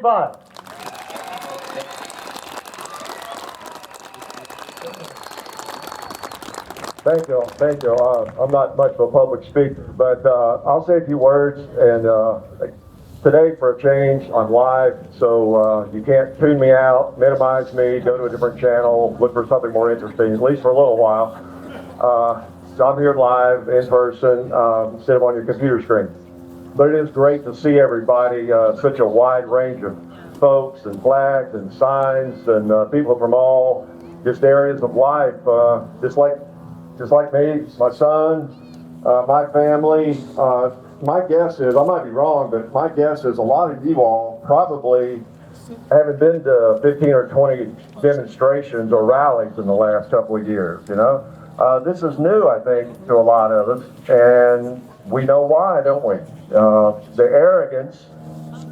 Hickok45. Thank you. Thank you. I'm not much of a public speaker, but I'll say a few words. And today, for a change, I'm live, so you can't tune me out, minimize me, go to a different channel, look for something more interesting, at least for a little while. So I'm here live, in person, instead of on your computer screen. But it is great to see everybody, such a wide range of folks and flags and signs and people from all just areas of life, just like me, my son, my family. My guess is, I might be wrong, but my guess is a lot of you all probably haven't been to 15 or 20 demonstrations or rallies in the last couple of years, you know. This is new, I think, to a lot of us, and we know why, don't we? The arrogance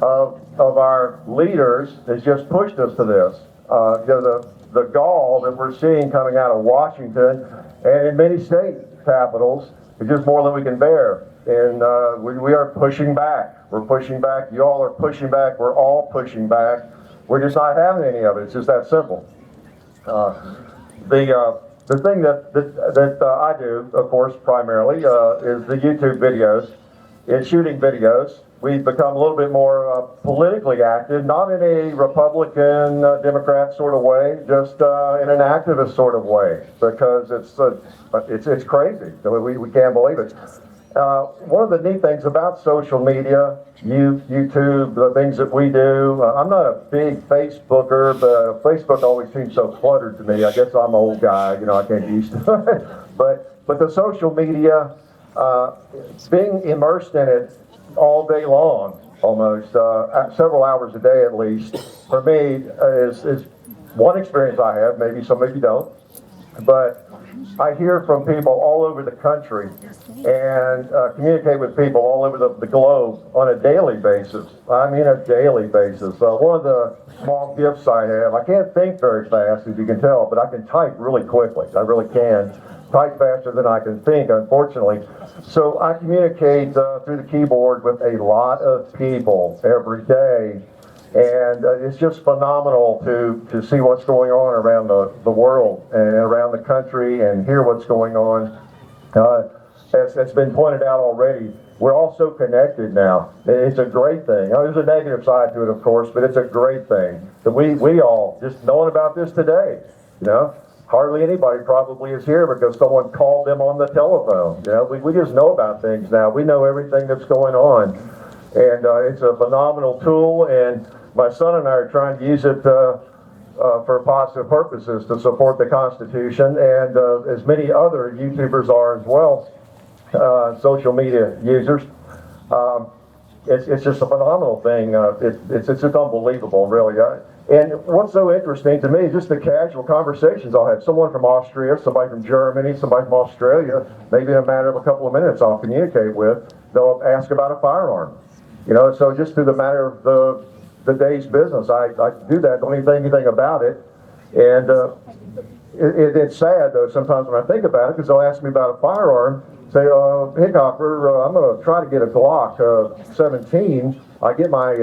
of our leaders has just pushed us to this. The gall that we're seeing coming out of Washington and in many state capitals is just more than we can bear. And we are pushing back. We're pushing back. You all are pushing back. We're all pushing back. We're just not having any of it. It's just that simple. The thing that I do, of course, primarily, is the YouTube videos. In shooting videos, we've become a little bit more politically active, not in a Republican, Democrat sort of way, just in an activist sort of way, because it's crazy. We can't believe it. One of the neat things about social media, YouTube, the things that we do, I'm not a big Facebooker, but Facebook always seems so cluttered to me. I guess I'm an old guy, you know, I can't get used to it. But the social media, being immersed in it all day long, almost, several hours a day at least, for me is one experience I have, maybe some of you don't, but I hear from people all over the country and communicate with people all over the globe on a daily basis. I mean a daily basis. One of the small gifts I have, I can't think very fast, as you can tell, but I can type really quickly. I really can. Type faster than I can think, unfortunately. So I communicate through the keyboard with a lot of people every day. And it's just phenomenal to see what's going on around the world and around the country and hear what's going on. As been pointed out already, we're all so connected now. It's a great thing. There's a negative side to it, of course, but it's a great thing. That we all, just knowing about this today, you know, hardly anybody probably is here because someone called them on the telephone. You know, we just know about things now. We know everything that's going on. And it's a phenomenal tool, and my son and I are trying to use it for positive purposes to support the Constitution, and as many other YouTubers are as well, social media users. It's just a phenomenal thing. It's just unbelievable, really. And what's so interesting to me is just the casual conversations I'll have. Someone from Austria, somebody from Germany, somebody from Australia, maybe in a matter of a couple of minutes I'll communicate with. They'll ask about a firearm. You know, so just through the matter of the day's business, I do that, don't even think anything about it. And it's sad, though, sometimes when I think about it, because they'll ask me about a firearm, say, Hickok, I'm going to try to get a Glock 17. I get my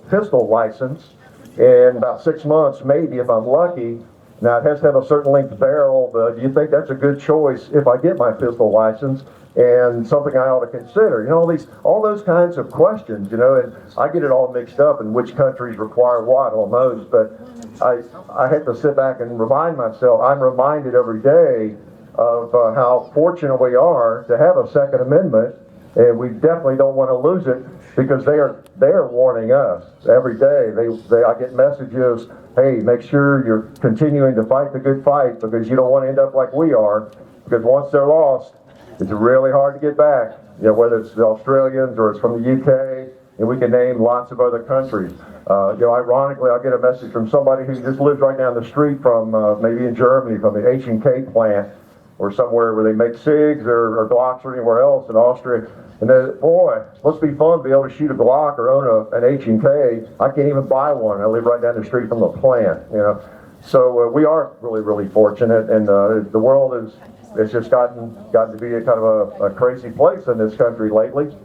pistol license in about 6 months, maybe, if I'm lucky. Now, it has to have a certain length barrel. Do you think that's a good choice if I get my pistol license? And something I ought to consider, you know, all those kinds of questions, you know, and I get it all mixed up in which countries require what almost, but I have to sit back and remind myself, I'm reminded every day of how fortunate we are to have a Second Amendment, and we definitely don't want to lose it because they are warning us every day. I get messages, hey, make sure you're continuing to fight the good fight because you don't want to end up like we are, because once they're lost, it's really hard to get back, you know, whether it's the Australians or it's from the UK, and we can name lots of other countries. You know, ironically, I'll get a message from somebody who just lives right down the street from, maybe in Germany, from the H&K plant, or somewhere where they make SIGs or Glocks or anywhere else in Austria. And then, boy, it must be fun to be able to shoot a Glock or own an H&K. I can't even buy one. I live right down the street from the plant, you know. So we are really, really fortunate, and the world it's just gotten to be a kind of a crazy place in this country lately.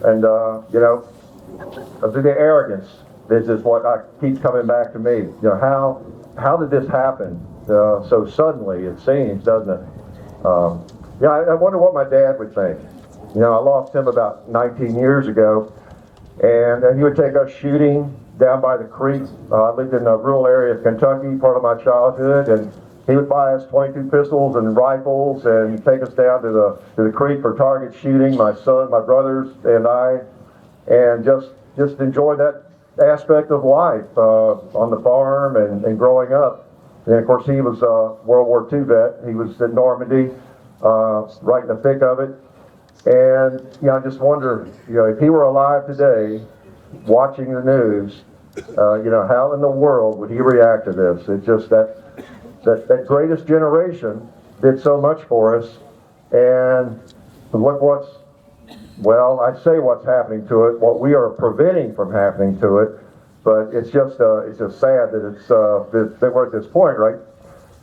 And, you know, the arrogance This is what keeps coming back to me. You know, how did this happen so suddenly? It seems, doesn't it? Yeah, I wonder what my dad would think. You know, I lost him about 19 years ago, and he would take us shooting down by the creek. I lived in a rural area of Kentucky, part of my childhood, and he would buy us 22 pistols and rifles and take us down to the creek for target shooting, my son, my brothers, and I, and just enjoy that aspect of life on the farm and growing up. And of course, he was a World War II vet. He was in Normandy, right in the thick of it. And you know, I just wonder, you know, if he were alive today, watching the news, you know, how in the world would he react to this? It's just that greatest generation did so much for us, and look well, I say what's happening to it, what we are preventing from happening to it, but it's just sad that that we're at this point, right?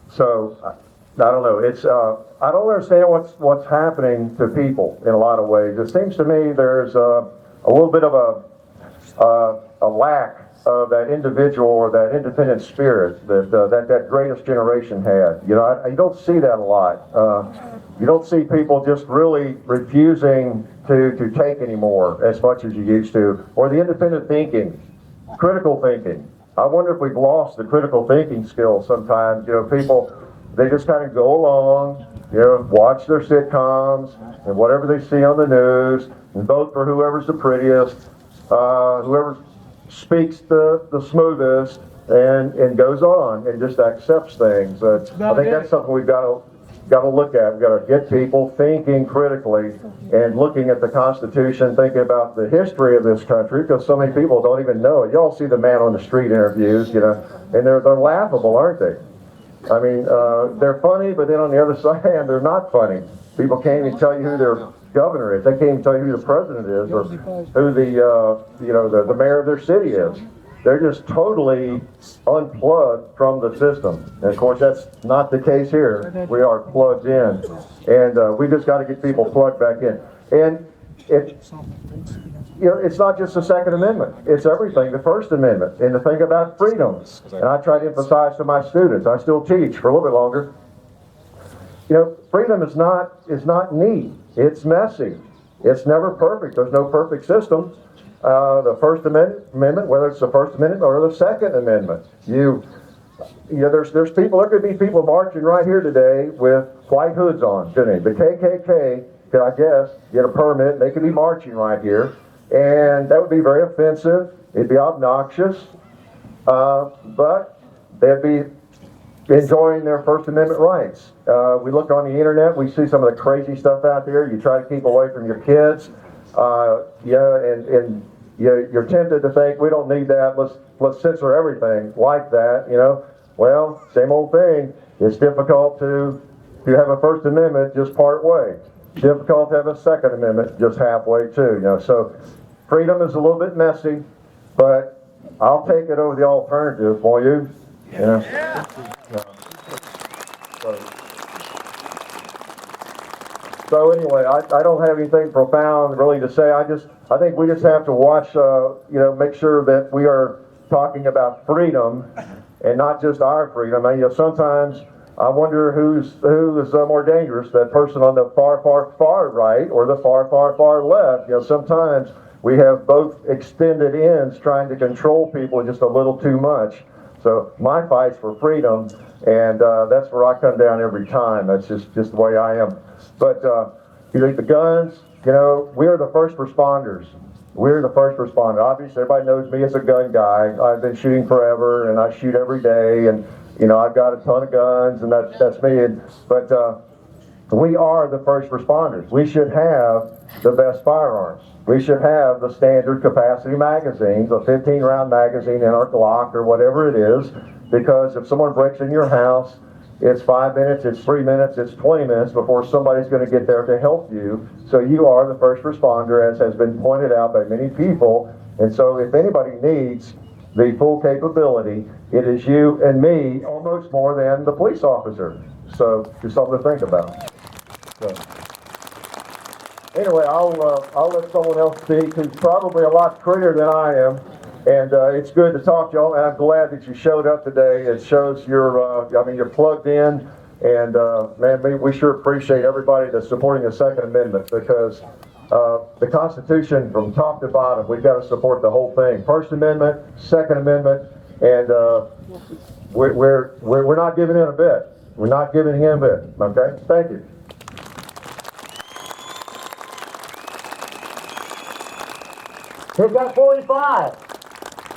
So I don't know. I don't understand what's happening to people in a lot of ways. It seems to me there's a little bit of a lack of that individual or that independent spirit that greatest generation had. You know, you don't see that a lot. You don't see people just really refusing to take anymore as much as you used to, or the independent thinking, critical thinking. I wonder if we've lost the critical thinking skills sometimes. You know, people, they just kind of go along, you know, watch their sitcoms and whatever they see on the news, and vote for whoever's the prettiest, whoever speaks the smoothest, and goes on and just accepts things. I think that's something we've got to look at. We've got to get people thinking critically and looking at the Constitution, thinking about the history of this country, because so many people don't even know it. You all see the man on the street interviews, you know, and they're laughable, aren't they? I mean, they're funny, but then on the other side, they're not funny. People can't even tell you who their governor is. They can't even tell you who the president is, or who the mayor of their city is. They're just totally unplugged from the system. And of course, that's not the case here. We are plugged in, and we just got to get people plugged back in. And it's not just the Second Amendment. It's everything. The First Amendment, and the thing about freedom. And I try to emphasize to my students. I still teach for a little bit longer. You know, freedom is not neat. It's messy. It's never perfect. There's no perfect system. The First Amendment, whether it's the First Amendment or the Second Amendment, there's people. There could be people marching right here today with white hoods on, couldn't they? The KKK could, I guess, get a permit. They could be marching right here, and that would be very offensive. It'd be obnoxious, but they'd be enjoying their First Amendment rights. We look on the internet, we see some of the crazy stuff out there. You try to keep away from your kids, and you're tempted to think, we don't need that. Let's censor everything like that. You know, well, same old thing. It's difficult to have a First Amendment just part way. Difficult to have a Second Amendment just halfway too. You know, so freedom is a little bit messy, but I'll take it over the alternative, won't you? Yeah. So anyway, I don't have anything profound really to say. I think we just have to watch, make sure that we are talking about freedom and not just our freedom. I mean, sometimes I wonder who is more dangerous, that person on the far right or the far left. You know, sometimes we have both extended ends trying to control people just a little too much. So my fight's for freedom, and that's where I come down every time. That's just the way I am. But the guns, we are the first responders. We're the first responder. Obviously, everybody knows me as a gun guy. I've been shooting forever, and I shoot every day, and I've got a ton of guns, and that's me. But we are the first responders. We should have the best firearms. We should have the standard capacity magazines, a 15-round magazine in our Glock or whatever it is, because if someone breaks in your house, it's 5 minutes, it's 3 minutes, it's 20 minutes before somebody's going to get there to help you. So you are the first responder, as has been pointed out by many people. And so if anybody needs the full capability, it is you and me, almost more than the police officer. So just something to think about. So, anyway, I'll let someone else speak who's probably a lot prettier than I am. And it's good to talk to y'all, and I'm glad that you showed up today. It shows you're plugged in, and man, we sure appreciate everybody that's supporting the Second Amendment, because the Constitution from top to bottom, we've got to support the whole thing. First Amendment, Second Amendment, and we're not giving in a bit. We're not giving in a bit. Okay, thank you. Hickok45.